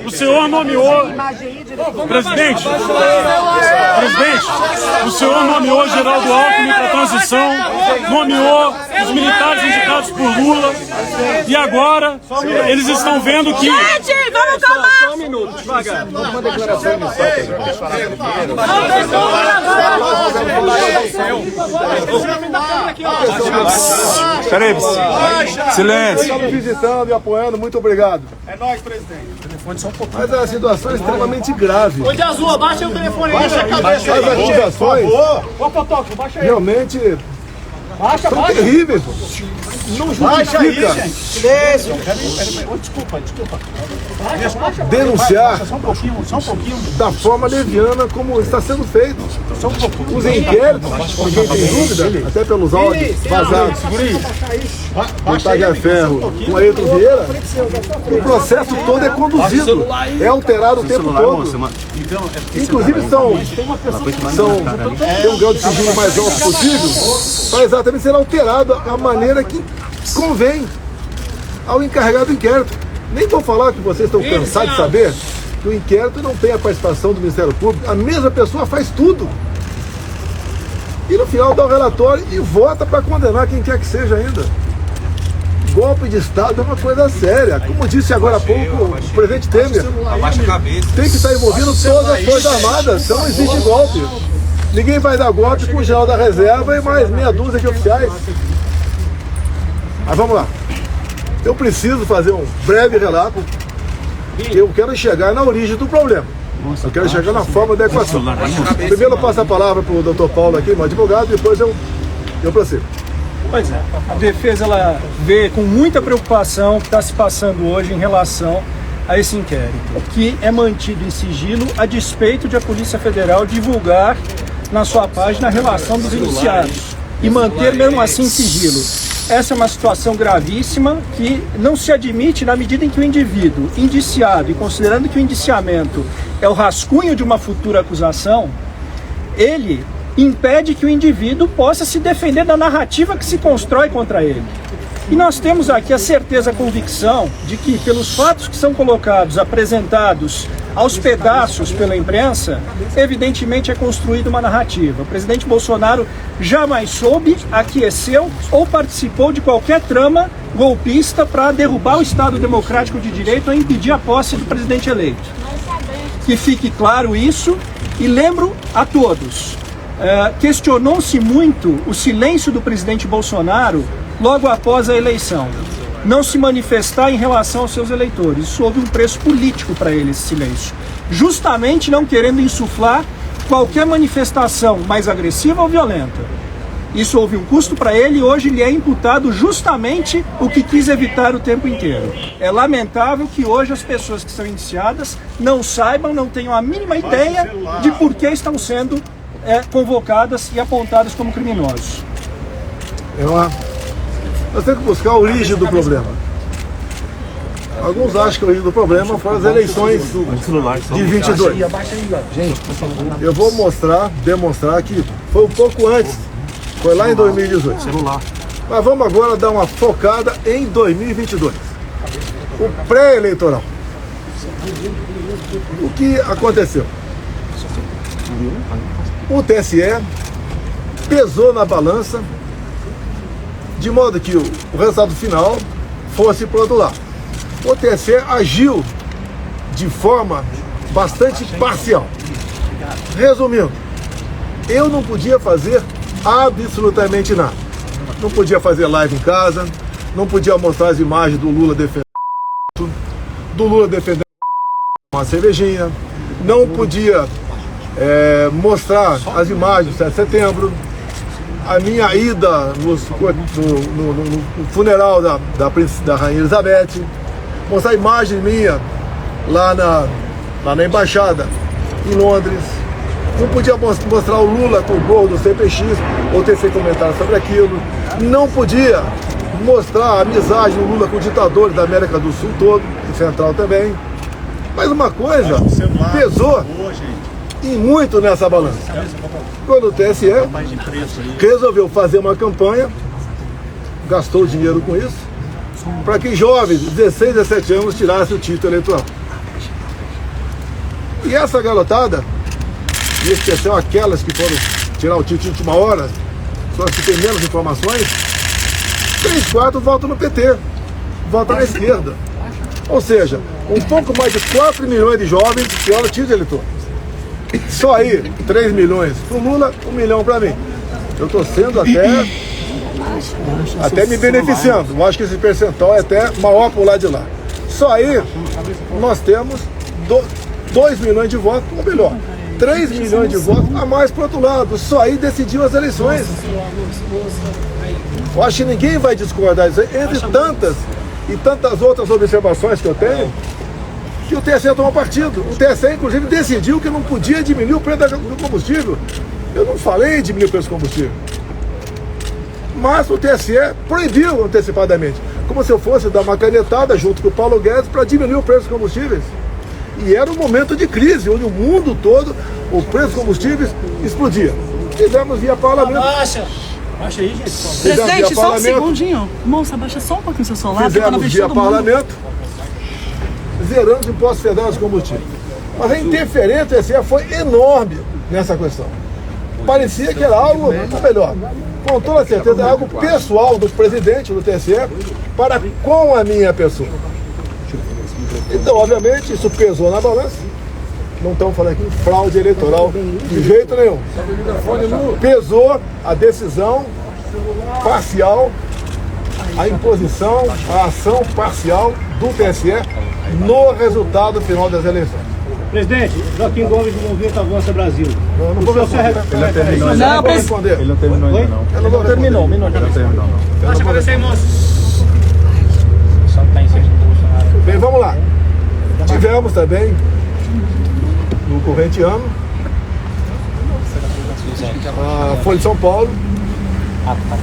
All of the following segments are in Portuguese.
O senhor nomeou... Presidente, o senhor nomeou Geraldo Alckmin para a transição, nomeou os militares indicados por Lula, e agora eles estão vendo que... Gente, vamos calmar! Só um minuto, devagar. Uma declaração inicial. Peraí, silêncio. Estamos visitando e apoiando, muito obrigado. É nóis, presidente. Mas a situação é extremamente grave. Ô, de azul, abaixa o telefone aí. Baixa a cabeça As acusações Ô, fotógrafo, baixa aí. realmente Baixa, são baixa. terríveis. Não Baixa aí, justifica gente. Silêncio. Desculpa. denunciar Só um pouquinho. da forma leviana como está sendo feito. Os inquéritos, por quem tem dúvida, até pelos áudios vazados do Tagliaferro com Ailton Vieira, o processo todo é conduzido, é alterado o tempo todo. Inclusive tem um grau de sigilo mais alto possível para exatamente ser alterado a maneira que convém ao encarregado do inquérito. Nem vou falar que vocês estão cansados de saber que o inquérito não tem a participação do Ministério Público, a mesma pessoa faz tudo. E no final dá o relatório e vota para condenar quem quer que seja ainda. Golpe de Estado é uma coisa séria. Como disse agora há pouco o presidente Temer, tem que estar envolvido todas as Forças Armadas, então não existe golpe. Ninguém vai dar golpe com o general da reserva e mais meia dúzia de oficiais. Mas vamos lá. Eu preciso fazer um breve relato. Eu quero chegar na origem do problema. Eu quero chegar na forma da equação. Primeiro eu passo a palavra para o doutor Paulo aqui, meu advogado, depois eu prossigo. Pois é, a defesa ela vê com muita preocupação o que está se passando hoje em relação a esse inquérito, que é mantido em sigilo a despeito de a Polícia Federal divulgar na sua página a relação dos indiciados e manter mesmo assim em sigilo. Essa é uma situação gravíssima que não se admite na medida em que o indivíduo indiciado, e considerando que o indiciamento é o rascunho de uma futura acusação, ele impede que o indivíduo possa se defender da narrativa que se constrói contra ele. E nós temos aqui a certeza, a convicção de que, pelos fatos que são colocados, apresentados aos pedaços pela imprensa, evidentemente é construída uma narrativa. O presidente Bolsonaro jamais soube, aqueceu ou participou de qualquer trama golpista para derrubar o Estado Democrático de Direito ou impedir a posse do presidente eleito. Que fique claro isso, e lembro a todos, questionou-se muito o silêncio do presidente Bolsonaro logo após a eleição. Não se manifestar em relação aos seus eleitores. Isso houve um preço político para ele, esse silêncio. Justamente não querendo insuflar qualquer manifestação mais agressiva ou violenta. Isso houve um custo para ele e hoje lhe é imputado justamente o que quis evitar o tempo inteiro. É lamentável que hoje as pessoas que são indiciadas não saibam, não tenham a mínima ideia de por que estão sendo convocadas e apontadas como criminosos. Nós temos que buscar a origem do problema. Alguns acham que a origem do problema foram as eleições de 22. Eu vou demonstrar que foi um pouco antes. Foi lá em 2018. Mas vamos agora dar uma focada em 2022. O pré-eleitoral. O que aconteceu? O TSE pesou na balança de modo que o resultado final fosse para o outro lado. O TSE agiu de forma bastante parcial. Resumindo, eu não podia fazer absolutamente nada. Não podia fazer live em casa, não podia mostrar as imagens do Lula defendendo uma cervejinha, não podia mostrar as imagens do 7 de setembro, a minha ida no funeral da Rainha Elizabeth, mostrar a imagem minha lá na embaixada em Londres. Não podia mostrar o Lula com o gorro do CPX ou tecer comentário sobre aquilo. Não podia mostrar a amizade do Lula com ditadores da América do Sul todo, e Central também. Mas uma coisa pesou e muito nessa balança. Quando o TSE resolveu fazer uma campanha, gastou dinheiro com isso, para que jovens de 16 a 17 anos tirassem o título eleitoral. E essa garotada, em especial aquelas que foram tirar o título de última hora, só que tem menos informações, 3/4 votam no PT, votam na esquerda. Ou seja, um pouco mais de 4 milhões de jovens tiraram o título de eleitor. Só aí, 3 milhões para o Lula, 1 milhão para mim. Eu estou sendo até me beneficiando. Eu acho que esse percentual é até maior por lá de lá. Só aí, nós temos 2 milhões de votos, ou melhor, 3 milhões de votos a mais para o outro lado. Só aí decidiu as eleições. Eu acho que ninguém vai discordar disso. Entre tantas e tantas outras observações que eu tenho, que o TSE tomou partido. O TSE, inclusive, decidiu que não podia diminuir o preço do combustível. Eu não falei em diminuir o preço do combustível. Mas o TSE proibiu antecipadamente. Como se eu fosse dar uma canetada junto com o Paulo Guedes para diminuir o preço dos combustíveis. E era um momento de crise, onde o mundo todo, o preço dos combustíveis explodia. Fizemos via parlamento. Baixa aí, gente. Presidente, só um segundinho. Moça, abaixa só um pouquinho seu celular. Fizemos via parlamento, zerando os impostos federais de combustível. Mas a interferência do TSE foi enorme nessa questão. Parecia que era algo, ou melhor, com toda certeza, era algo pessoal do presidente do TSE para com a minha pessoa. Então, obviamente, isso pesou na balança. Não estamos falando aqui em fraude eleitoral de jeito nenhum. Pesou a decisão parcial, a imposição, a ação parcial do TSE no resultado final das eleições. Presidente, Joaquim Gomes do Movimento Avança Brasil. Eu não vou responder. Ele não terminou ainda. Não vou responder. Ele não terminou ainda não. Eu não vou terminar. Ele não terminou não. Baixa a cabeça aí, moço. Só não tá em cima do Bolsonaro. Bem, vamos lá. Tivemos também, no corrente ano, a Folha de São Paulo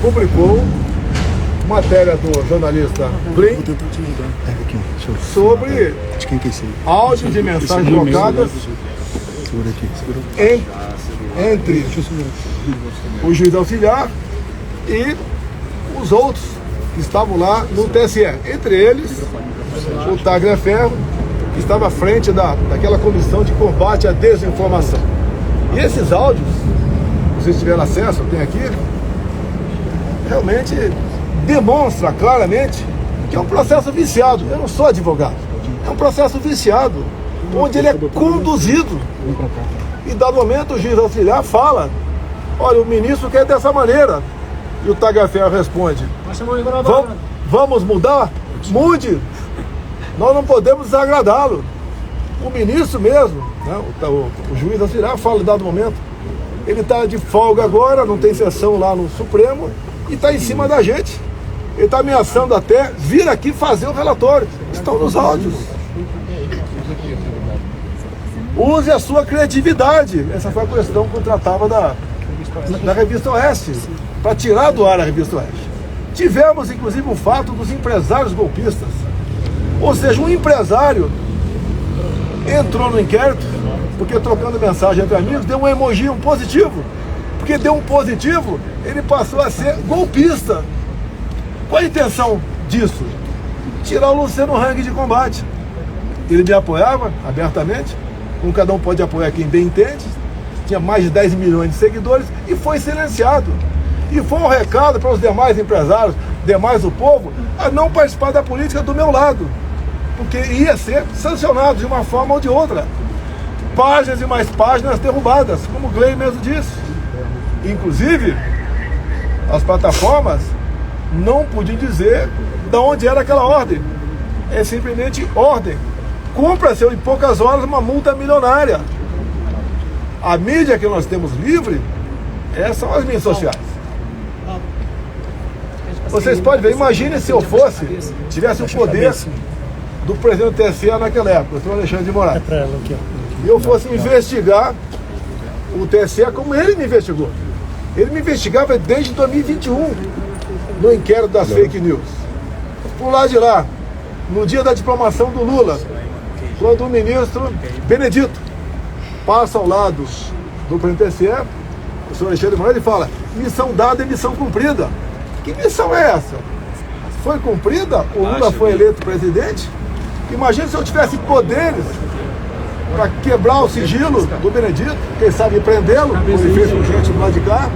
publicou matéria do jornalista Blin sobre áudios e mensagens trocadas entre o juiz auxiliar e os outros que estavam lá no TSE. Entre eles, o Tagliaferro, que estava à frente daquela comissão de combate à desinformação. E esses áudios, se vocês tiveram acesso, eu tenho aqui, realmente demonstra claramente que é um processo viciado. Eu não sou advogado. É um processo viciado, onde ele é conduzido. E, dado momento, o juiz auxiliar fala: olha, o ministro quer dessa maneira. E o Tagliaferro responde: vamos mudar? Mude! Nós não podemos desagradá-lo. O ministro mesmo, né, o juiz auxiliar fala, em dado momento, ele está de folga agora, não tem sessão lá no Supremo, e está em cima da gente. Ele está ameaçando até vir aqui fazer o relatório. Estão nos áudios. Use a sua criatividade. Essa foi a questão que eu tratava da Revista Oeste, para tirar do ar a Revista Oeste. Tivemos, inclusive, o fato dos empresários golpistas. Ou seja, um empresário entrou no inquérito, porque trocando mensagem entre amigos, deu um emoji, um positivo. Porque deu um positivo, ele passou a ser golpista. Qual a intenção disso? Tirar o Luciano Hang de combate. Ele me apoiava abertamente, como cada um pode apoiar quem bem entende, tinha mais de 10 milhões de seguidores e foi silenciado. E foi um recado para os demais empresários, demais do povo, a não participar da política do meu lado, porque ia ser sancionado de uma forma ou de outra. Páginas e mais páginas derrubadas, como o Gley mesmo disse. Inclusive, as plataformas não podiam dizer de onde era aquela ordem. É simplesmente ordem. Cumpra-se em poucas horas uma multa milionária. A mídia que nós temos livre, essas são as mídias sociais. Vocês podem ver, imagine se eu tivesse o poder do presidente do TSE naquela época, o senhor Alexandre de Moraes. E eu fosse investigar o TSE como ele me investigou. Ele me investigava desde 2021, no inquérito das fake news. Por lá de lá, no dia da diplomação do Lula, quando o ministro Benedito passa ao lado do presidente do TSE, o senhor Alexandre de Moraes, ele fala: missão dada e missão cumprida. Que missão é essa? Foi cumprida? O Lula foi eleito presidente? Imagina se eu tivesse poderes para quebrar o sigilo do Benedito, quem sabe prendê-lo, como ele fez com gente do lado de cá.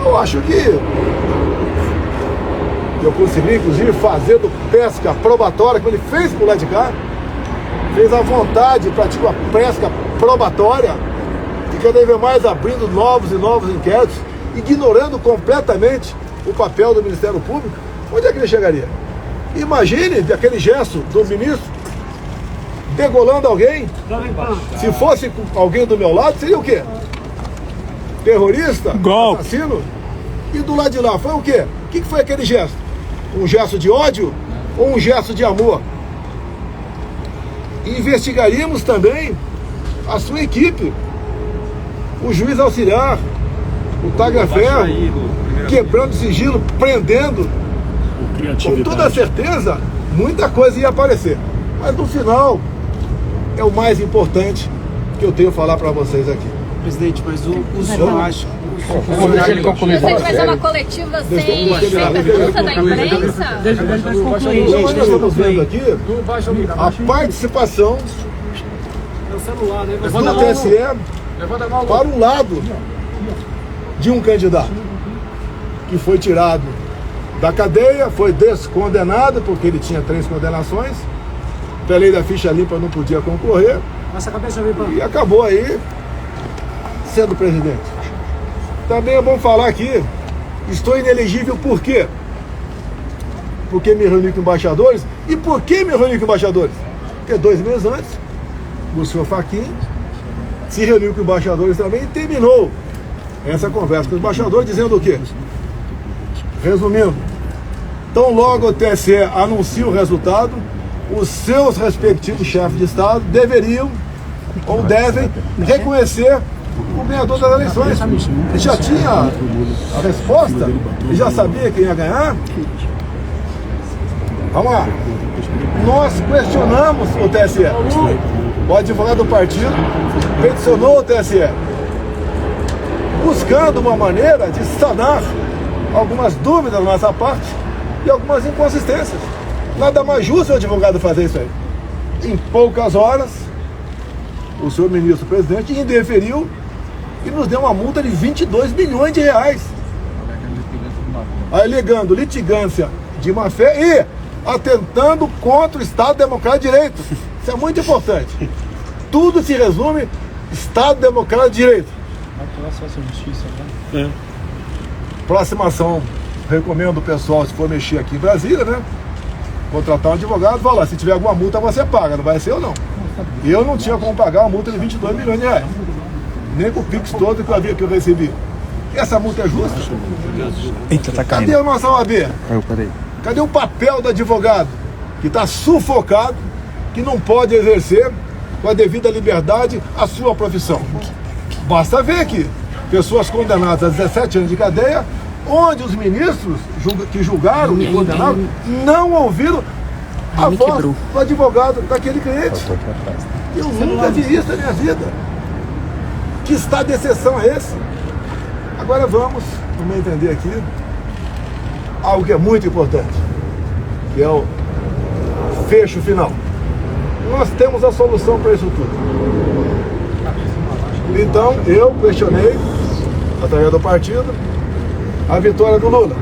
Eu acho que eu consegui, inclusive, fazer do pesca probatória, como ele fez por lá de cá, fez à vontade, praticou a pesca probatória, e cada vez mais abrindo novos e novos inquéritos, ignorando completamente o papel do Ministério Público. Onde é que ele chegaria? Imagine aquele gesto do ministro degolando alguém. Se fosse alguém do meu lado, seria o quê? Terrorista? Golpe. Assassino? E do lado de lá foi o quê? O que foi aquele gesto? Um gesto de ódio ou um gesto de amor? Investigaríamos também a sua equipe, o juiz auxiliar, o tagliaferro, quebrando sigilo, prendendo. Com toda certeza, muita coisa ia aparecer. Mas no final, é o mais importante que eu tenho a falar para vocês aqui. Presidente, mas o senhor acha... Deixa ele concluir. Você vai fazer uma coletiva sem pergunta da imprensa? Nós estamos vendo aqui a participação do TSE para um lado de um candidato que foi tirado da cadeia, foi descondenado porque ele tinha 3 condenações, pela lei da ficha limpa não podia concorrer e acabou aí sendo presidente. Também é bom falar aqui, estou inelegível por quê? Porque me reuni com embaixadores. E por que me reuni com embaixadores? Porque 2 meses antes, o senhor Fachin se reuniu com embaixadores também e terminou essa conversa com os embaixadores dizendo o quê? Resumindo, tão logo o TSE anuncia o resultado, os seus respectivos chefes de Estado deveriam ou devem reconhecer o ganhador das eleições. Ele já tinha a resposta, ele já sabia quem ia ganhar. Vamos lá. Nós questionamos o TSE. O advogado do partido peticionou o TSE, buscando uma maneira de sanar algumas dúvidas da nossa parte e algumas inconsistências. Nada mais justo o advogado fazer isso aí. Em poucas horas, o senhor ministro presidente indeferiu e nos deu uma multa de 22 milhões de reais, alegando litigância de má-fé e atentando contra o Estado Democrático de Direito. Isso é muito importante. Tudo se resume Estado Democrático de Direito. Próxima ação, recomendo o pessoal, se for mexer aqui em Brasília, né? Contratar um advogado, falar, se tiver alguma multa você paga, não vai ser eu não. Eu não tinha como pagar uma multa de 22 milhões de reais. Nem com o Pix todo que eu recebi. Essa multa é justa? Eita, tá caindo. Cadê a nossa OAB? Cadê o papel do advogado que está sufocado, que não pode exercer com a devida liberdade a sua profissão? Basta ver aqui, pessoas condenadas a 17 anos de cadeia, onde os ministros que julgaram e condenaram não ouviram a voz do advogado daquele cliente. Eu nunca vi isso na minha vida. Que estado de exceção é esse? Agora vamos entender aqui algo que é muito importante, que é o fecho final. Nós temos a solução para isso tudo. Então, eu questionei, através do partido, a vitória do Lula.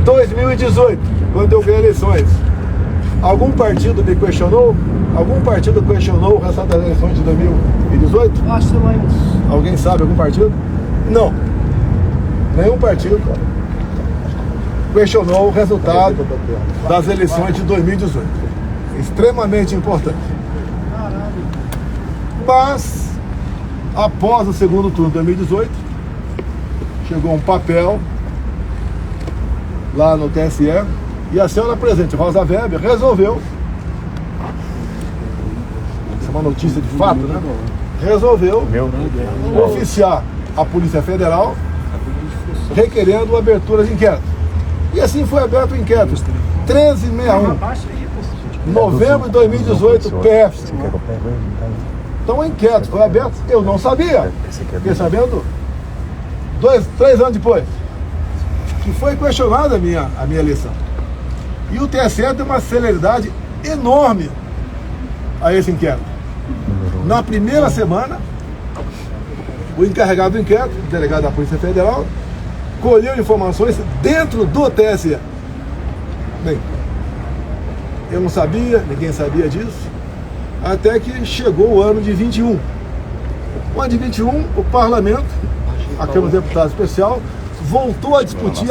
2018, quando eu ganhei eleições, algum partido me questionou? Algum partido questionou o resultado das eleições de 2018? Acho que você vai. Alguém sabe algum partido? Não. Nenhum partido questionou o resultado das eleições de 2018. Extremamente importante. Mas, após o segundo turno de 2018, chegou um papel lá no TSE e a senhora presidente Rosa Weber resolveu, isso é uma notícia de fato, né? Resolveu oficiar a Polícia Federal requerendo abertura de inquérito. E assim foi aberto o inquérito. 1361, novembro de 2018, PF. Então o inquérito foi aberto, eu não sabia. Fiquei sabendo 3 anos depois, que foi questionada a minha eleição. E o TSE deu uma celeridade enorme a esse inquérito. Na primeira semana, o encarregado do inquérito, o delegado da Polícia Federal, colheu informações dentro do TSE. Bem, eu não sabia, ninguém sabia disso, até que chegou o ano de 21. O ano de 21, o Parlamento, a Câmara dos Deputados Especial, voltou a discutir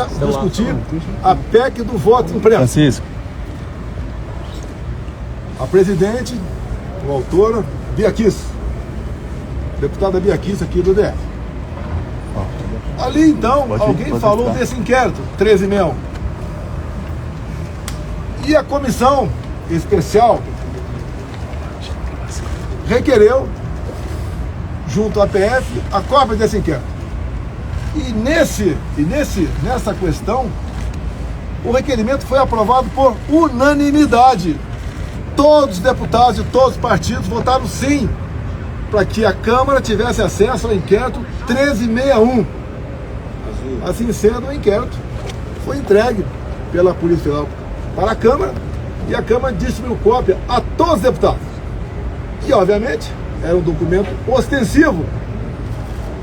a PEC do voto impresso. Francisco. A presidente, a autora, Bia Kicis, deputada Bia Kicis aqui do DF. Ali então, alguém falou desse inquérito, 1361. E a comissão especial requereu, junto à PF, a cópia desse inquérito. E nessa questão, o requerimento foi aprovado por unanimidade. Todos os deputados de todos os partidos votaram sim para que a Câmara tivesse acesso ao inquérito 1361. Assim sendo, o inquérito foi entregue pela Polícia Federal para a Câmara e a Câmara distribuiu cópia a todos os deputados. E, obviamente, era um documento ostensivo.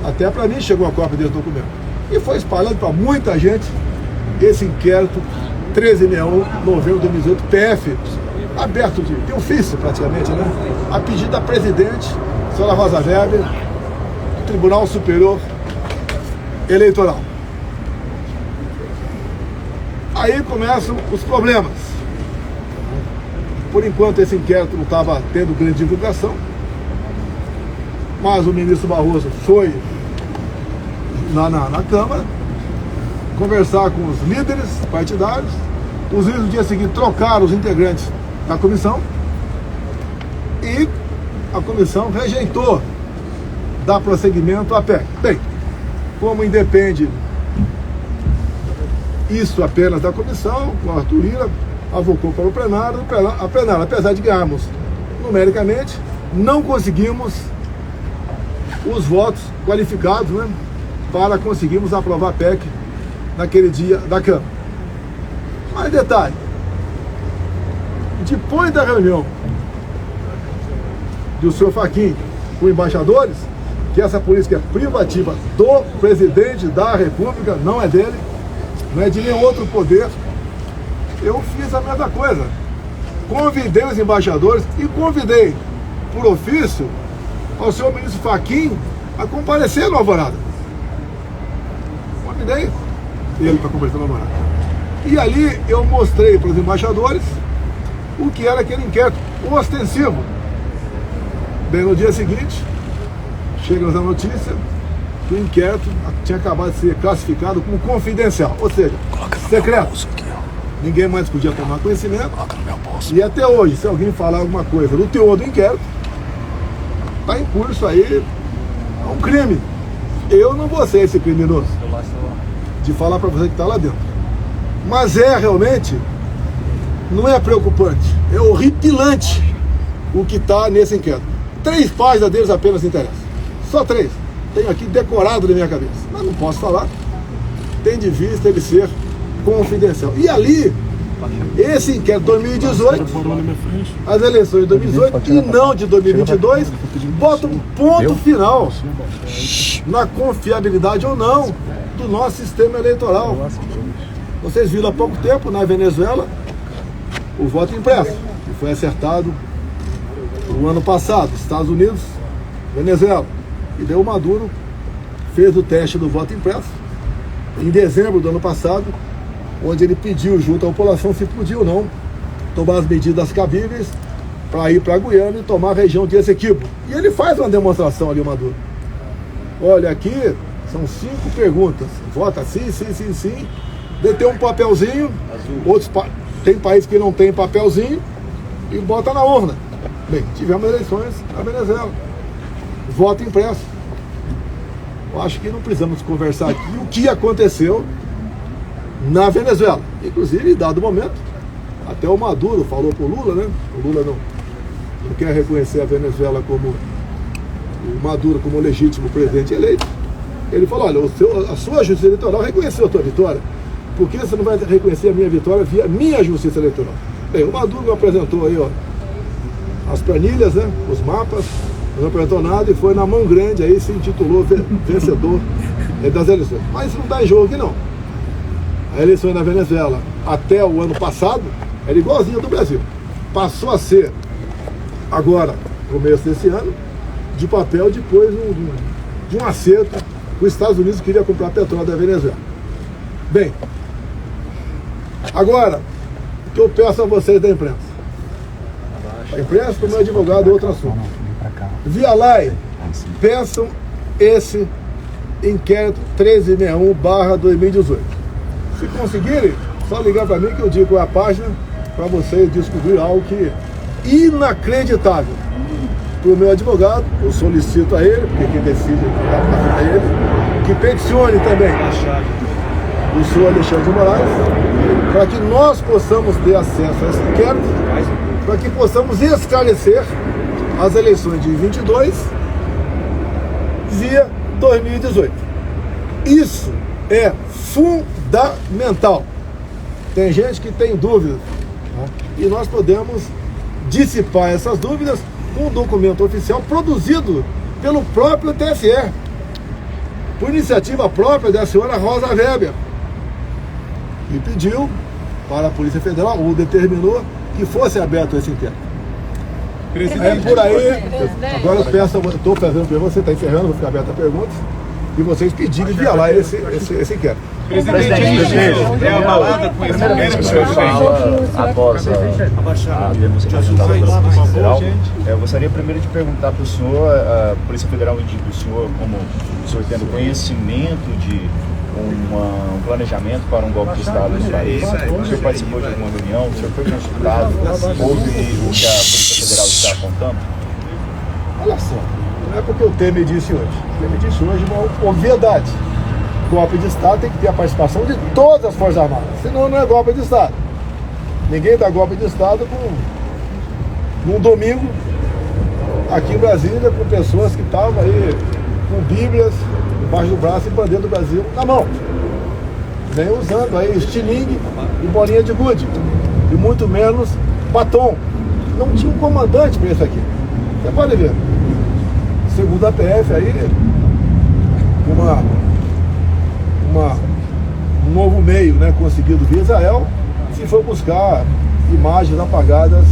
Até para mim chegou a cópia desse documento. E foi espalhado para muita gente esse inquérito 1361, novembro de 2018, PF, aberto de ofício praticamente, né? A pedido da presidente, senhora Rosa Weber, do Tribunal Superior Eleitoral. Aí começam os problemas. Por enquanto esse inquérito não estava tendo grande divulgação, mas o ministro Barroso foi na Câmara conversar com os líderes partidários. Os líderes no dia seguinte trocaram os integrantes da comissão e a comissão rejeitou dar prosseguimento à PEC. Bem, como independe isso apenas da comissão, o Arthur Lira avocou para o plenário, a plenário, apesar de ganharmos numericamente, não conseguimos os votos qualificados, né, para conseguirmos aprovar a PEC naquele dia da Câmara. Mas detalhe, depois da reunião do senhor Fachin com embaixadores, que essa política é privativa do presidente da República, não é dele, não é de nenhum outro poder, eu fiz a mesma coisa. Convidei os embaixadores e convidei, por ofício, ao senhor ministro Fachin a comparecer no Alvorada. Convidei ele para comparecer no Alvorada. E ali eu mostrei para os embaixadores o que era aquele inquérito ostensivo. Bem, no dia seguinte, chega-nos a notícia que o inquérito tinha acabado de ser classificado como confidencial, ou seja, secreto. Ninguém mais podia tomar conhecimento. E até hoje, se alguém falar alguma coisa do teor do inquérito, está em curso aí um crime. Eu não vou ser esse criminoso de falar para você que está lá dentro. Mas realmente, não é preocupante, é horripilante o que está nesse inquérito. 3 páginas deles apenas interessam. Só 3. Tenho aqui decorado na minha cabeça. Mas não posso falar. Tem de vista ele ser confidencial. E ali, esse inquérito 2018, as eleições de 2018 e não de 2022, bota um ponto final na confiabilidade ou não do nosso sistema eleitoral. Vocês viram há pouco tempo na Venezuela o voto impresso, que foi acertado no ano passado, Estados Unidos, Venezuela. E daí o Maduro fez o teste do voto impresso em dezembro do ano passado, onde ele pediu junto à população se podia ou não tomar as medidas cabíveis para ir para a Guiana e tomar a região de Essequibo. E ele faz uma demonstração ali, o Maduro. Olha, aqui são 5 perguntas. Vota sim, sim, sim, sim. Daí tem um papelzinho, tem país que não tem papelzinho e bota na urna. Bem, tivemos eleições na Venezuela. Voto impresso. Eu acho que não precisamos conversar aqui o que aconteceu na Venezuela. Inclusive, em dado momento, até o Maduro falou para o Lula, né? O Lula não quer reconhecer a Venezuela como o Maduro como legítimo presidente eleito. Ele falou, olha, a sua justiça eleitoral reconheceu a tua vitória. Por que você não vai reconhecer a minha vitória via minha justiça eleitoral? Bem, o Maduro apresentou aí, ó, as planilhas, né, os mapas, não apresentou nada e foi na mão grande, aí se intitulou vencedor das eleições. Mas não dá em jogo aqui não. A eleição na Venezuela, até o ano passado, era igualzinha do Brasil. Passou a ser, agora, começo desse ano, de papel depois de um acerto que os Estados Unidos queria comprar petróleo da Venezuela. Bem, agora, o que eu peço a vocês da imprensa? A imprensa, como advogado, é outro assunto. Via lá, peçam esse inquérito 1361/2018. Se conseguirem, só ligar para mim que eu digo qual é a página para vocês descobrir algo que é inacreditável. Para o meu advogado, eu solicito a ele, porque quem decide é ele, que peticione também o senhor Alexandre de Moraes, para que nós possamos ter acesso a esse inquérito, para que possamos esclarecer as eleições de 22 via 2018. Isso é fundamental. Tem gente que tem dúvidas, né? E nós podemos dissipar essas dúvidas com um documento oficial produzido pelo próprio TSE, por iniciativa própria da senhora Rosa Weber, e pediu para a Polícia Federal, ou determinou, que fosse aberto esse inquérito. É por aí. Agora eu peço, estou fazendo pergunta, você está encerrando, vou ficar aberto a perguntas, e vocês pedirem via lá esse inquérito. Presidente, é a balada com esse inquérito que o senhor fala após a demonstração da Polícia Federal. Eu gostaria primeiro de perguntar para o senhor, a Polícia Federal indica o senhor como o senhor tendo conhecimento de um planejamento para um golpe de Estado no país. O senhor participou de alguma reunião? O senhor foi consultado? Houve o que a Polícia Federal está apontando? Olha só, não é porque o Temer disse hoje. O Temer disse hoje uma obviedade. Golpe de Estado tem que ter a participação de todas as Forças Armadas, senão não é golpe de Estado. Ninguém dá golpe de Estado num domingo aqui em Brasília com pessoas que estavam aí com bíblias embaixo do braço e bandeira do Brasil na mão. Vem usando aí estilingue e bolinha de gude, e muito menos batom. Não tinha um comandante para isso aqui. Você pode ver. Segundo a PF aí, um novo meio, né, conseguido via Israel, se for buscar imagens apagadas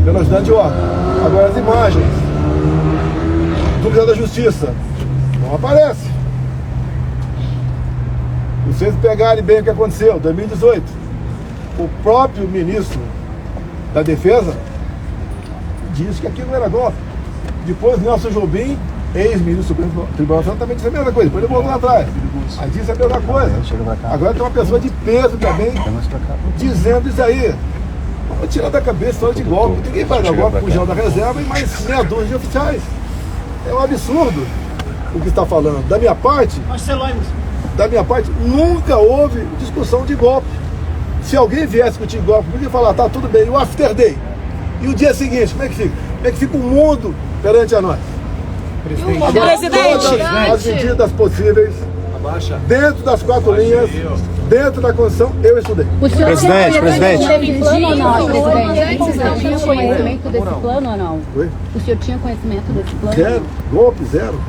pela ajudante de ordem. Agora as imagens do Ministério da Justiça não aparecem. Se vocês pegarem bem o que aconteceu, 2018, o próprio ministro da Defesa disse que aquilo não era golpe. Depois Nelson Jobim, ex-ministro do Supremo Tribunal Federal, também disse a mesma coisa, depois ele voltou lá atrás. Aí disse a mesma coisa. Agora tem uma pessoa de peso também dizendo isso aí. Vamos tirar da cabeça história de golpe. Ninguém vai dar golpe com o João da Reserva e mais meia dúzia de oficiais. É um absurdo o que está falando. Da minha parte, nunca houve discussão de golpe. Se alguém viesse discutir golpe, podia falar, tá tudo bem, e o after day? E o dia seguinte, como é que fica? Como é que fica o mundo perante a nós? Agora, todas as medidas possíveis, dentro das 4 linhas, dentro da Constituição, eu estudei. Presidente. Teve plano ou não, presidente? O senhor tinha conhecimento desse plano ou não? Oi? O senhor tinha conhecimento desse plano? Zero, golpe zero.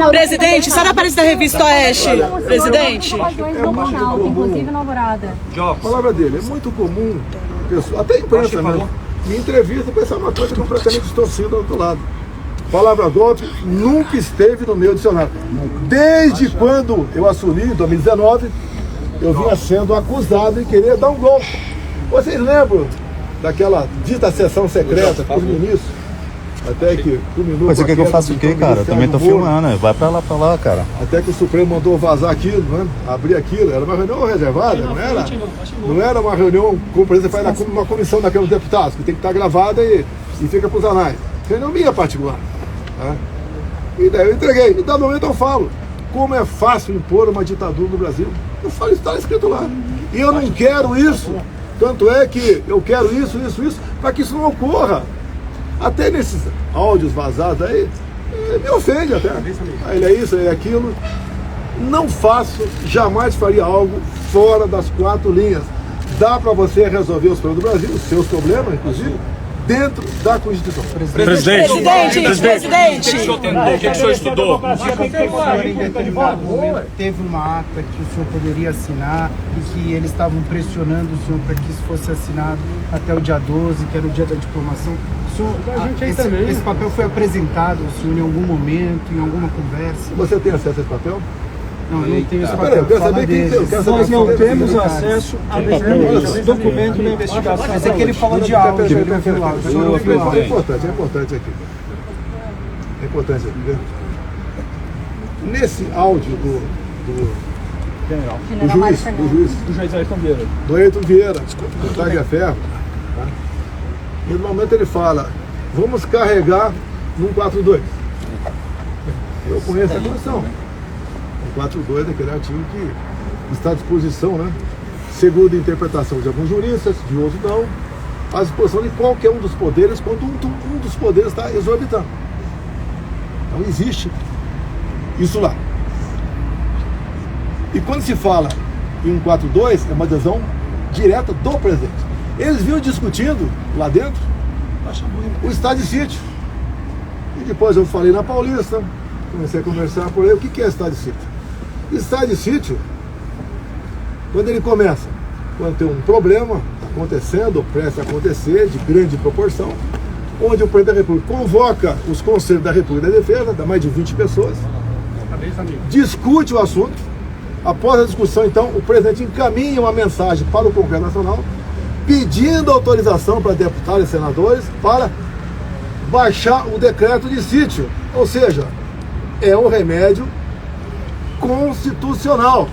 Presidente, sai da aparência da revista Oeste. Presidente. Inclusive na Alvorada. A palavra dele é muito comum, até a imprensa mesmo. Em entrevista, pensar uma coisa completamente distorcida do outro lado. A palavra golpe nunca esteve no meu dicionário. Desde quando eu assumi, em 2019, eu vinha sendo acusado de querer dar um golpe. Vocês lembram daquela dita sessão secreta com os ministros? Até que culminou. Mas você quer que eu faça o quê, cara? Eu também tô filmando, vai pra lá, cara. Até que o Supremo mandou vazar aquilo, né? Abrir aquilo. Era uma reunião reservada, não era uma reunião como, por exemplo, faz uma comissão da Câmara dos Deputados, que tem que estar gravada e fica para os anais. Reunião minha particular. Tá? E daí eu entreguei. E da momento eu falo como é fácil impor uma ditadura no Brasil. Eu falo, isso está escrito lá. E eu não quero isso. Tanto é que eu quero isso, para que isso não ocorra. Até nesses áudios vazados aí, me ofende até. Ele é isso, ele é aquilo. Não faço, jamais faria algo fora das 4 linhas. Dá para você resolver os problemas do Brasil, os seus problemas, inclusive, dentro da Constituição. Presidente. O que o senhor estudou? Em determinado momento teve uma ata que o senhor poderia assinar e que eles estavam pressionando o senhor para que isso fosse assinado até o dia 12, que era o dia da diplomação. O senhor, esse papel foi apresentado ao senhor em algum momento, em alguma conversa? Você tem acesso a esse papel? Não, eu não tenho esse Peraí, papel. eu quero saber quem tem. Nós não temos acesso a documento da investigação. Mas é que ele falou de áudio. É importante aqui. É importante aqui, né? Nesse áudio do juiz Ayrton Vieira, do Taga Ferro, tá? E no momento ele fala, vamos carregar num 4-2. Eu conheço a condição. O 4-2 é aquele artigo que está à disposição, né? Segundo a interpretação de alguns juristas, de outros não, à disposição de qualquer um dos poderes quando um dos poderes está exorbitando. Então existe isso lá. E quando se fala em um 4-2, é uma adesão direta do presidente. Eles vinham discutindo lá dentro o estado de sítio. E depois eu falei na Paulista, comecei a conversar por aí, o que é estado de sítio? Estado de sítio, quando ele começa, quando tem um problema acontecendo, ou prestes a acontecer, de grande proporção, onde o presidente da República convoca os conselhos da República da Defesa, dá mais de 20 pessoas, discute o assunto. Após a discussão, então, o presidente encaminha uma mensagem para o Congresso Nacional, pedindo autorização para deputados e senadores para baixar o decreto de sítio. Ou seja, é um remédio constitucional.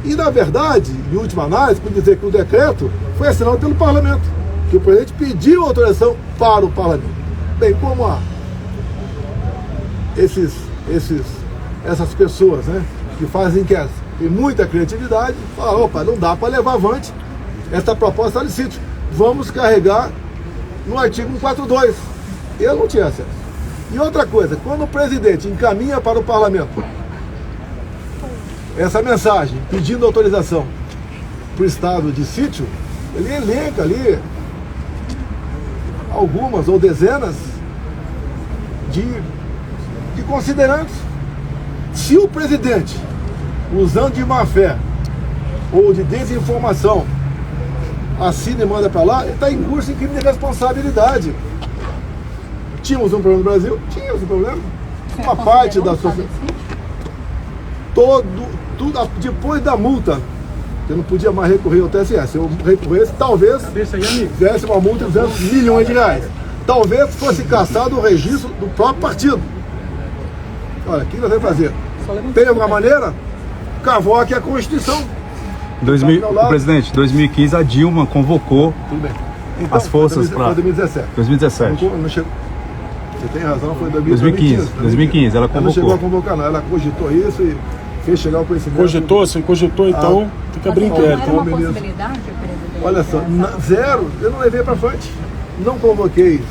E, na verdade, em última análise, por dizer que o decreto foi assinado pelo Parlamento, que o presidente pediu autorização para o Parlamento. Bem, como há essas pessoas, né, que fazem inquéritos, tem muita criatividade, falam, opa, não dá para levar avante essa proposta de sítio. Vamos carregar no artigo 142. Eu não tinha acesso. E outra coisa, quando o presidente encaminha para o Parlamento essa mensagem pedindo autorização para o estado de sítio, ele elenca ali algumas ou dezenas de considerantes. Se o presidente, usando de má fé ou de desinformação, assina e manda para lá, ele está em curso em crime de responsabilidade. Tínhamos um problema no Brasil? Tínhamos um problema. Uma parte da sociedade. Tudo depois da multa, eu não podia mais recorrer ao TSE. Se eu recorresse, talvez desse uma multa de 200 milhões de reais. Talvez fosse cassado o registro do próprio partido. Olha, o que nós vamos fazer? Tem alguma maneira? Cavoque a Constituição. Presidente, em 2015 a Dilma convocou então, as forças para... 2017. Não chegou. Você tem razão, foi 2015, ela convocou. Ela não chegou a convocar, não. Ela cogitou isso e fez chegar ao conhecimento. Cogitou, então tem que abrir inquérito. Era uma possibilidade, presidente? Olha só, zero, eu não levei para frente. Não convoquei,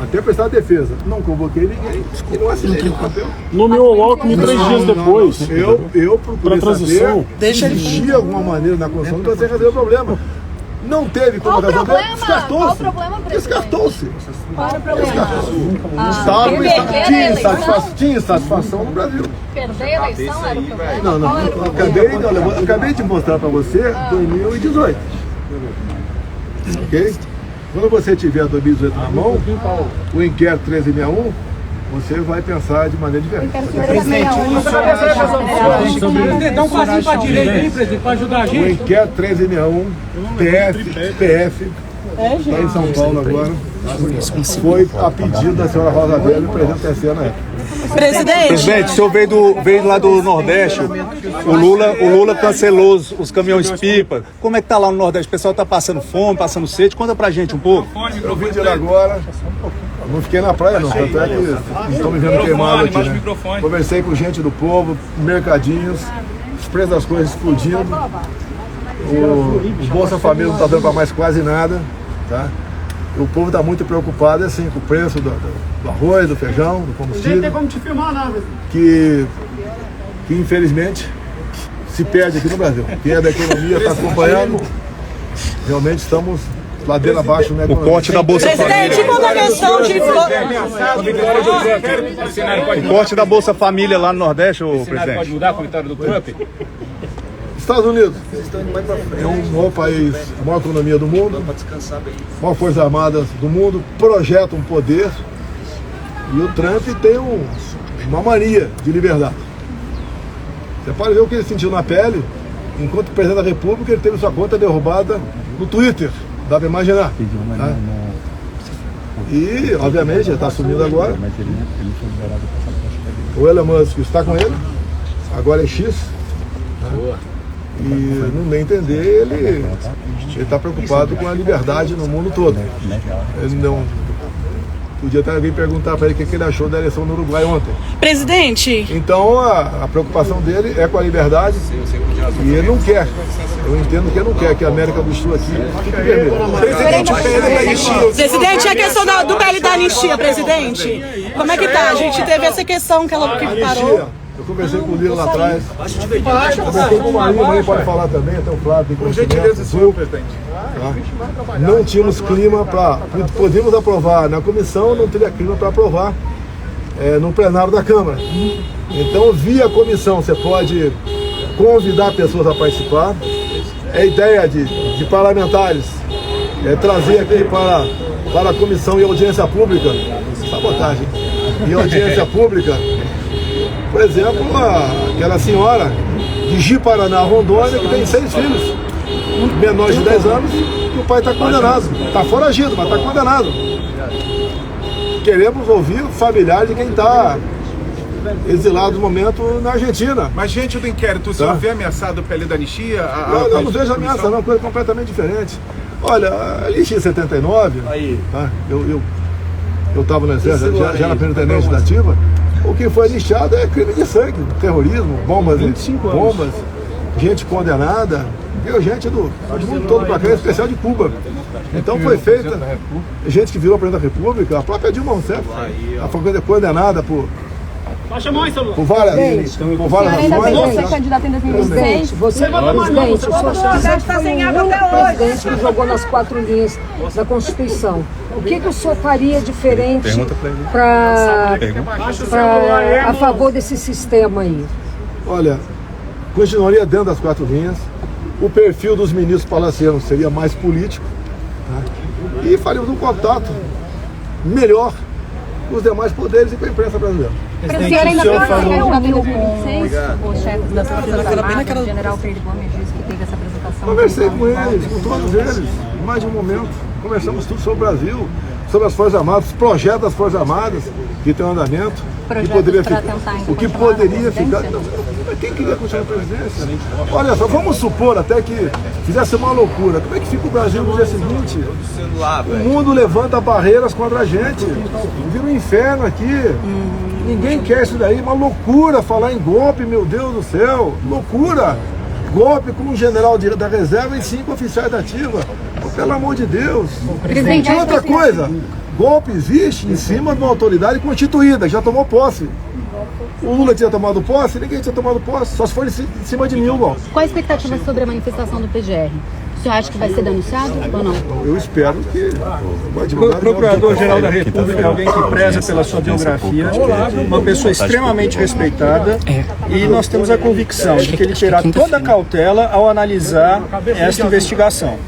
até prestar defesa, não convoquei ninguém e não assinei o papel. Nomeou o Alckmin 3 dias depois. Eu procurei saber se existia alguma maneira na Constituição para você resolver o problema. Não teve como resolver, descartou-se. Descartou-se. Qual era o problema? Tinha insatisfação no Brasil. Perder a eleição era o problema? Não, acabei de mostrar para você 2018. Ok? Quando você tiver 2018 na mão, o inquérito 1361, você vai pensar de maneira diferente. Dá um passinho para a direita aí, presidente, para ajudar a gente. O inquérito 1361, PF, está em São Paulo agora, foi a pedido da senhora Rosa Weber, presidente da TSE na época. Presidente, o senhor veio lá do Nordeste, o Lula cancelou os caminhões pipa. Como é que tá lá no Nordeste? O pessoal tá passando fome, passando sede? Conta pra gente um pouco. Eu vim de lá agora, não fiquei na praia não, tanto é que estão me vendo queimado aqui, né? Conversei com gente do povo, mercadinhos, os preços das coisas explodindo, o Bolsa Família não está dando para mais quase nada, tá? O povo está muito preocupado assim, com o preço do arroz, do feijão, do combustível, que infelizmente se perde aqui no Brasil. Quem é da economia está acompanhando realmente estamos ladeira abaixo, né? O corte da Bolsa Família. Presidente, quando a questão de... O corte da Bolsa Família lá no Nordeste, ô presidente. Pode mudar com a vitória do Trump? Estados Unidos é um maior país, a maior economia do mundo, maior Forças Armadas do mundo, projeta um poder, e o Trump tem uma mania de liberdade. Você pode ver o que ele sentiu na pele, enquanto presidente da República ele teve sua conta derrubada no Twitter, dá para imaginar. Tá? E, obviamente, ele está assumindo agora. O Elon Musk está com ele, agora é X. Tá? E não nem entender, ele está preocupado com a liberdade no mundo todo. Ele não... Podia até alguém perguntar para ele o que ele achou da eleição no Uruguai ontem. Presidente! Então a preocupação dele é com a liberdade e ele não quer. Eu entendo que ele não quer que a América do Sul aqui fique vermelha. Presidente, a questão do PL da anistia, presidente. Como é que tá? A gente teve essa questão que ela parou. Eu conversei com o Lira lá atrás. Conversei com o Marinho pode falar também, até o Flávio tem conhecimento. Não tínhamos clima para... Podíamos aprovar na comissão, não teria clima para aprovar no plenário da Câmara. Então, via comissão, você pode convidar pessoas a participar. A ideia de parlamentares trazer aqui para a comissão e audiência pública, sabotagem, e audiência pública, por exemplo, aquela senhora de Ji-Paraná, Rondônia, que tem 6 filhos, menores de 10 anos, e o pai está condenado. Está foragido, mas está condenado. Queremos ouvir o familiar de quem está exilado no momento na Argentina. Mas, gente, do inquérito, o senhor vê ameaçado o PL da anistia? Não vejo ameaça, não, é uma coisa completamente diferente. Olha, a anistia 79, tá? Eu estava no Exército, já era tenente da ativa. O que foi anistiado é crime de sangue, terrorismo, bombas, gente condenada, veio gente do mundo todo para cá, em especial de Cuba. Então foi feita, gente que virou presidente da República, a própria Dilma Rousseff, ela foi condenada por várias ações. Você é candidato em 2016. Você está sem água até hoje. Presidente que jogou nas 4 linhas da Constituição. O que o senhor faria diferente a favor desse sistema aí? Olha, continuaria dentro das 4 linhas. O perfil dos ministros palacianos seria mais político, tá? E faríamos um contato melhor com os demais poderes e com a imprensa brasileira. Presidente, o senhor falou em 2016, o chefe das Forças Armadas, o general Pedro Gomes, disse que teve essa apresentação. Conversei com eles, com todos eles, em mais de um momento. Conversamos tudo sobre o Brasil, sobre as Forças Armadas, os projetos das Forças Armadas que tem um andamento, que poderia ficar, o que poderia ficar. Quem queria continuar na presidência? Olha só, vamos supor até que fizesse uma loucura. Como é que fica o Brasil no dia seguinte? O mundo levanta barreiras contra a gente. Vira um inferno aqui. Ninguém quer isso daí. Uma loucura falar em golpe, meu Deus do céu. Loucura. Golpe com um general da reserva e 5 oficiais da ativa. Pelo amor de Deus. E outra coisa, golpe existe em cima de uma autoridade constituída, que já tomou posse. O Lula tinha tomado posse, ninguém tinha tomado posse, só se for em cima de mim, igual. Qual a expectativa sobre a manifestação do PGR? O senhor acha que vai ser denunciado ou não? Eu espero que... O Procurador-Geral da República é alguém que preza pela sua biografia, uma pessoa extremamente respeitada, e nós temos a convicção de que ele terá toda a cautela ao analisar esta investigação.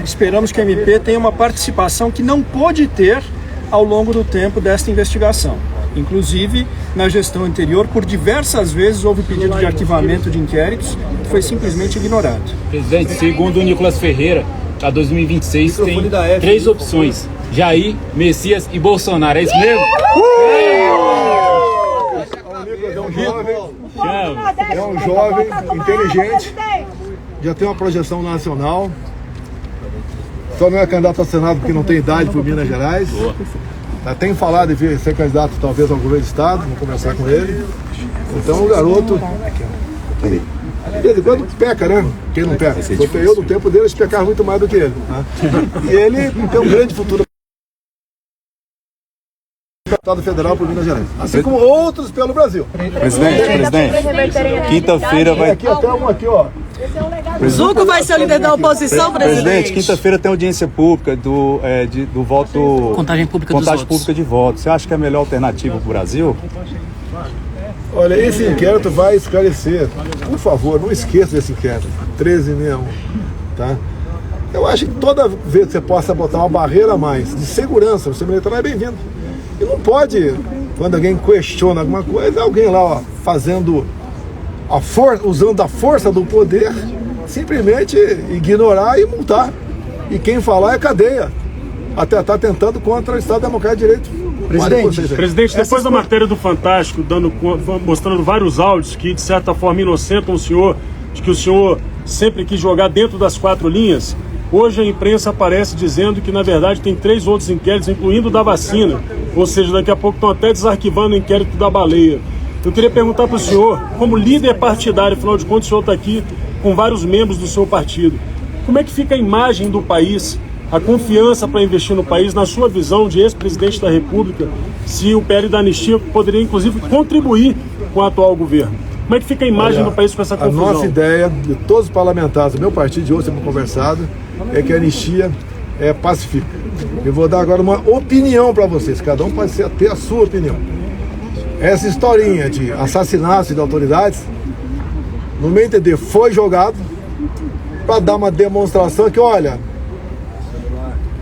Esperamos que o MP tenha uma participação que não pôde ter ao longo do tempo desta investigação. Inclusive, na gestão anterior, por diversas vezes houve pedido de arquivamento de inquéritos que foi simplesmente ignorado. Presidente, segundo o Nicolas Ferreira, a 2026 tem 3 opções: Jair, Messias e Bolsonaro. É isso mesmo? É um jovem inteligente, já tem uma projeção nacional, só não é candidato ao Senado porque não tem idade para Minas Gerais. Tem falado de ser candidato talvez ao governo do estado, vamos conversar com ele. Então o garoto, de vez em quando peca, né? Quem não peca? Eu no tempo dele, eles pecavam muito mais do que ele. Né? E ele tem um grande futuro deputado federal por Minas Gerais, assim como outros pelo Brasil. Presidente, quinta-feira vai... Aqui até um aqui, ó. Esse é um legado Zuco vai ser o líder da oposição, presidente? Quinta-feira tem audiência pública do voto... Contagem pública dos votos. Pública de votos. Você acha que é a melhor alternativa para o Brasil? Olha, esse inquérito vai esclarecer. Por favor, não esqueça desse inquérito. 1361, tá? Eu acho que toda vez que você possa botar uma barreira a mais de segurança, o sistema eleitoral é bem-vindo. E não pode, quando alguém questiona alguma coisa, alguém lá ó, fazendo usando a força do poder, simplesmente ignorar e multar. E quem falar é cadeia. Até está tentando contra o Estado Democrático de Direito. Presidente, depois da matéria do Fantástico, mostrando vários áudios que, de certa forma, inocentam o senhor, de que o senhor sempre quis jogar dentro das 4 linhas, hoje a imprensa aparece dizendo que, na verdade, tem 3 outros inquéritos, incluindo o da vacina. Ou seja, daqui a pouco estão até desarquivando o inquérito da baleia. Eu queria perguntar para o senhor, como líder partidário, afinal de contas, o senhor está aqui com vários membros do seu partido, como é que fica a imagem do país, a confiança para investir no país, na sua visão de ex-presidente da República, se o PL da anistia poderia, inclusive, contribuir com o atual governo? Como é que fica a imagem do país com essa confusão? A nossa ideia, de todos os parlamentares do meu partido, de hoje temos conversado, é que a anistia é pacífica. Eu vou dar agora uma opinião para vocês, cada um pode ter a sua opinião. Essa historinha de assassinato de autoridades, no meu entender, foi jogado para dar uma demonstração que, olha,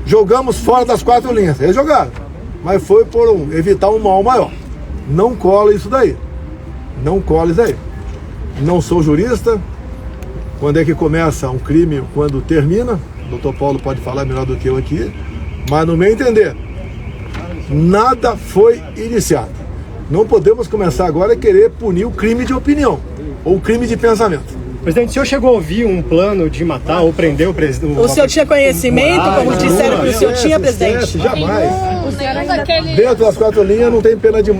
jogamos fora das 4 linhas. Eles jogaram, mas foi por evitar um mal maior. Não cola isso daí. Não cola isso daí. Não sou jurista. Quando é que começa um crime, quando termina? O Dr. Paulo pode falar melhor do que eu aqui. Mas no meu entender, nada foi iniciado. Não podemos começar agora a querer punir o crime de opinião ou o crime de pensamento. Presidente, o senhor chegou a ouvir um plano de matar ou prender o presidente? O senhor tinha conhecimento, como disseram que o senhor tinha, presidente? Jamais. Dentro das 4 linhas não tem pena de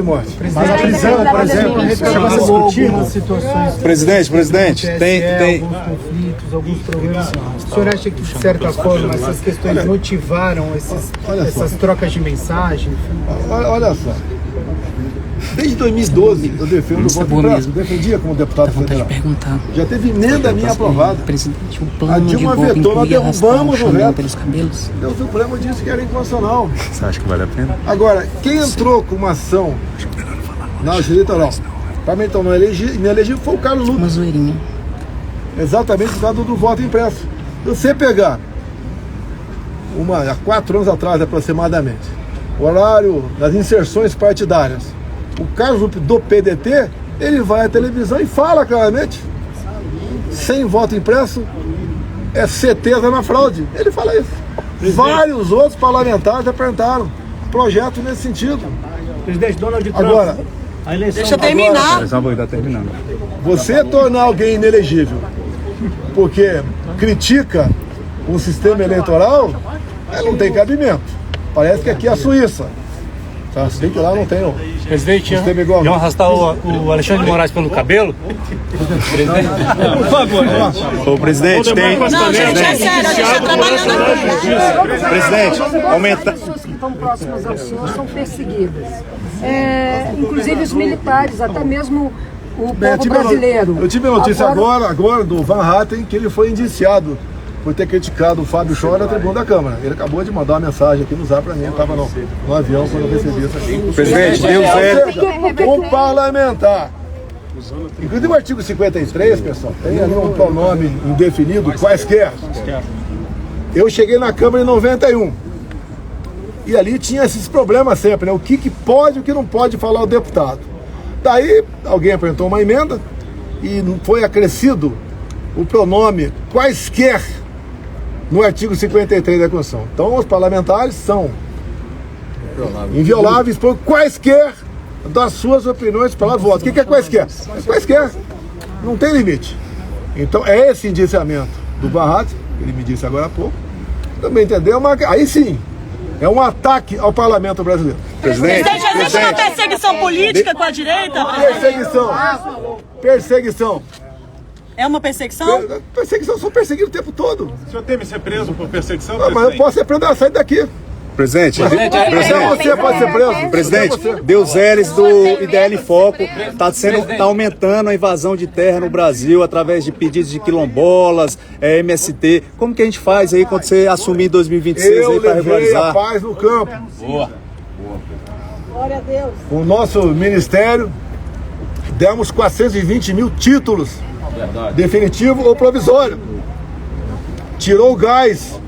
morte. Mas a prisão, por exemplo, algumas situações. Presidente, tem alguns conflitos, alguns problemas. O senhor acha que, de certa forma, essas questões motivaram essas trocas de mensagem? Olha só. Desde 2012 eu defendo o voto impresso, defendia como deputado federal. Já teve emenda minha aprovada. Presidente, o A plano de Dilma golpe vetou, nós derrubamos o veto. pelos cabelos. O Supremo disse que era inconstitucional. Você acha que vale a pena? Agora, quem entrou com uma ação na justiça eleitoral para então não elegível foi o Carlos Lucas. Uma zoeirinha. Exatamente por causa do voto impresso. Se você pegar há 4 anos atrás aproximadamente, o horário das inserções partidárias, o Carlos do PDT, ele vai à televisão e fala claramente: sem voto impresso é certeza na fraude. Ele fala isso. Vários outros parlamentares apresentaram projetos nesse sentido. Presidente, Donald Trump. Agora, a eleição... Deixa eu terminar. Está terminando. Você tornar alguém inelegível porque critica um sistema eleitoral, não tem cabimento. Parece que aqui é a Suíça. Tá? Se bem que lá não tem Presidente, iam arrastar o Alexandre de Moraes pelo cabelo? Por favor. Ô, presidente, tem... Não, gente, é sério, a gente está trabalhando aqui. Presidente, aumenta... As pessoas que estão próximas ao senhor são perseguidas. Inclusive os militares, até mesmo o povo brasileiro. Eu tive a notícia agora do Van Hatten, que ele foi indiciado por ter criticado o Fábio Chora na tribuna da Câmara. Ele acabou de mandar uma mensagem aqui no Zap para mim, eu estava no avião quando eu recebi isso aqui. Presidente, um parlamentar. Inclusive o artigo 53, pessoal, tem ali um pronome indefinido, quaisquer. Eu cheguei na Câmara em 91. E ali tinha esses problemas sempre, né? O que pode e o que não pode falar o deputado. Daí alguém apresentou uma emenda e foi acrescido o pronome quaisquer no artigo 53 da Constituição. Então os parlamentares são invioláveis por quaisquer das suas opiniões para voto. O que é quaisquer? Quaisquer. Não tem limite. Então é esse indiciamento do Barrato, que ele me disse agora há pouco, também entendeu? Aí sim, é um ataque ao parlamento brasileiro. Presidente, existe uma perseguição política com a direita? Perseguição. É uma perseguição? Perseguição, sou perseguido o tempo todo. O senhor teme ser preso por perseguição, mas eu posso ser preso, sair daqui. Presidente, Você pode ser preso. presidente, Deuseres do IDL Foco tá aumentando a invasão de terra no Brasil através de pedidos de quilombolas, MST. Como que a gente faz aí quando você assumir em 2026 aí para regularizar? A paz no campo. Boa. Glória a Deus. O nosso ministério demos 420 mil títulos, definitivo ou provisório. Tirou o gás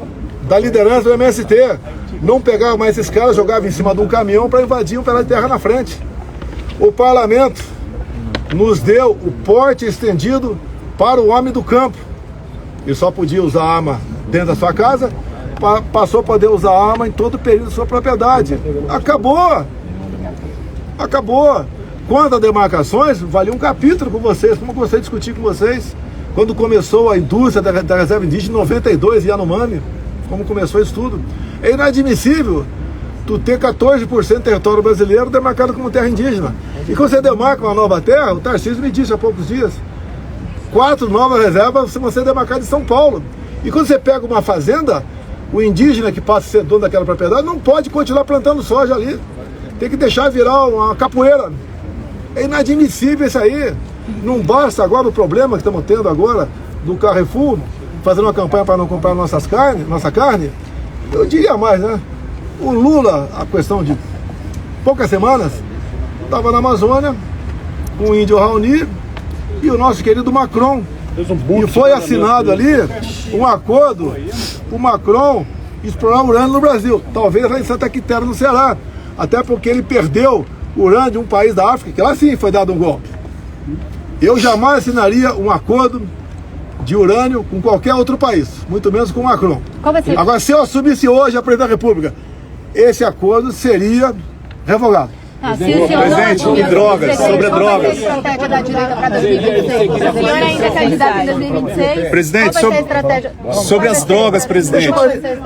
da liderança do MST. Não pegava mais esses caras, jogava em cima de um caminhão para invadir um pedaço de terra na frente. O parlamento nos deu o porte estendido para o homem do campo. E só podia usar arma dentro da sua casa, passou a poder usar arma em todo o período da sua propriedade. Acabou! Acabou! Quanto a demarcações, valia um capítulo com vocês, como eu gostei de discutir com vocês. Quando começou a indústria da reserva indígena em 92, Yanomami, como começou isso tudo. É inadmissível tu ter 14% do território brasileiro demarcado como terra indígena. E quando você demarca uma nova terra, o Tarcísio me disse há poucos dias, 4 novas reservas se você demarcar em São Paulo. E quando você pega uma fazenda, o indígena que passa a ser dono daquela propriedade não pode continuar plantando soja ali. Tem que deixar virar uma capoeira. É inadmissível isso aí. Não basta agora o problema que estamos tendo agora do Carrefour, fazendo uma campanha para não comprar nossa carne. Eu diria mais, né? O Lula, a questão de poucas semanas, estava na Amazônia com o índio Raoni e o nosso querido Macron. E foi assinado ali um acordo, o Macron explorar urânio no Brasil, talvez lá em Santa Quitéria, no Ceará, até porque ele perdeu urânio de um país da África, que lá sim foi dado um golpe. Eu jamais assinaria um acordo de urânio com qualquer outro país, muito menos com o Macron. Agora, se eu assumisse hoje a presidência da República, esse acordo seria revogado. Presidente, sobre drogas. Estratégia da direita para 2026. O senhor ainda é candidato em 2026. Presidente, sobre as drogas, presidente.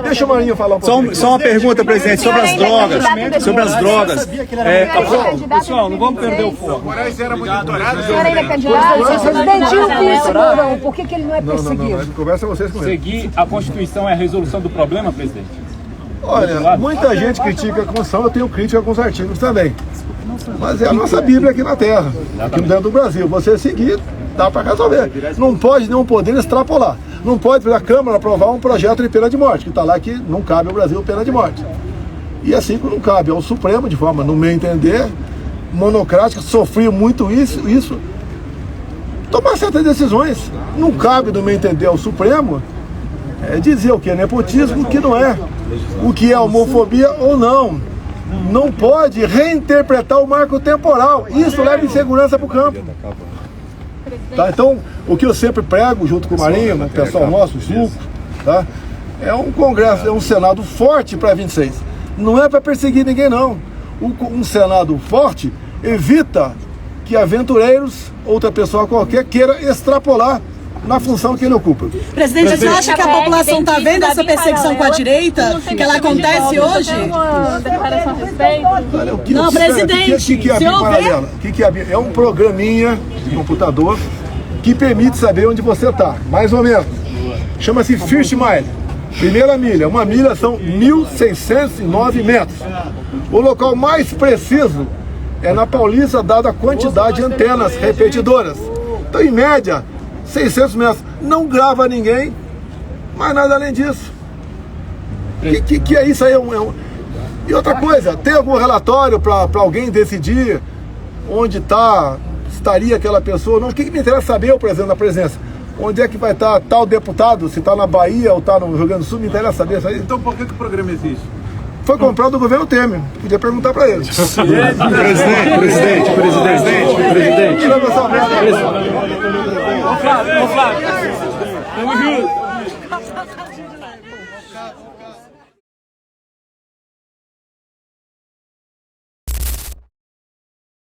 Deixa o Marinho falar um pouquinho. Só uma pergunta, presidente, sobre as drogas. Sobre as drogas. Pessoal, não vamos perder o foco. Moraes era monitorado. O senhor ainda é candidato? Presidente, e o vice, Mourão? Por que ele não é perseguido? Conversa vocês com ele. Seguir a Constituição é a resolução do problema, presidente? Olha, muita gente critica a Constituição, eu tenho crítica com os artigos também. Mas é a nossa Bíblia aqui na Terra, aqui dentro do Brasil. Você seguir, dá para resolver. Não pode nenhum poder extrapolar. Não pode a Câmara aprovar um projeto de pena de morte, que está lá que não cabe ao Brasil pena de morte. E assim que não cabe ao Supremo, de forma, no meu entender, monocrática, sofreu muito isso, tomar certas decisões. Não cabe, no meu entender, ao Supremo dizer o que é nepotismo, o que não é. O que é homofobia ou não. Não pode reinterpretar o marco temporal. Isso leva insegurança para o campo. Tá? Então, o que eu sempre prego, junto com o Marinho, o pessoal nosso, o Suco, tá? É um Congresso, é um Senado forte para 26. Não é para perseguir ninguém, não. Um Senado forte evita que aventureiros, outra pessoa qualquer, queira extrapolar na função que ele ocupa. Presidente, você acha que a população está vendo essa perseguição com a direita? Que ela acontece hoje? Não, presidente, o que é a BIM paralela? É um programinha de computador que permite saber onde você está, mais ou menos. Chama-se First Mile. Primeira milha. Uma milha são 1.609 metros. O local mais preciso é na Paulista, dada a quantidade de antenas repetidoras. Então, em média, 600 metros. Não grava ninguém, mas nada além disso. Que é isso aí? E outra coisa, tem algum relatório para alguém decidir onde estaria aquela pessoa? Não, o que me interessa saber, por exemplo, na presença? Onde é que vai estar tal deputado? Se está na Bahia ou está no Rio Grande do Sul, me interessa saber isso aí. Então por que o programa existe? Foi comprado do governo Temer. Podia perguntar para ele. Presidente. Flávio. Tamo junto.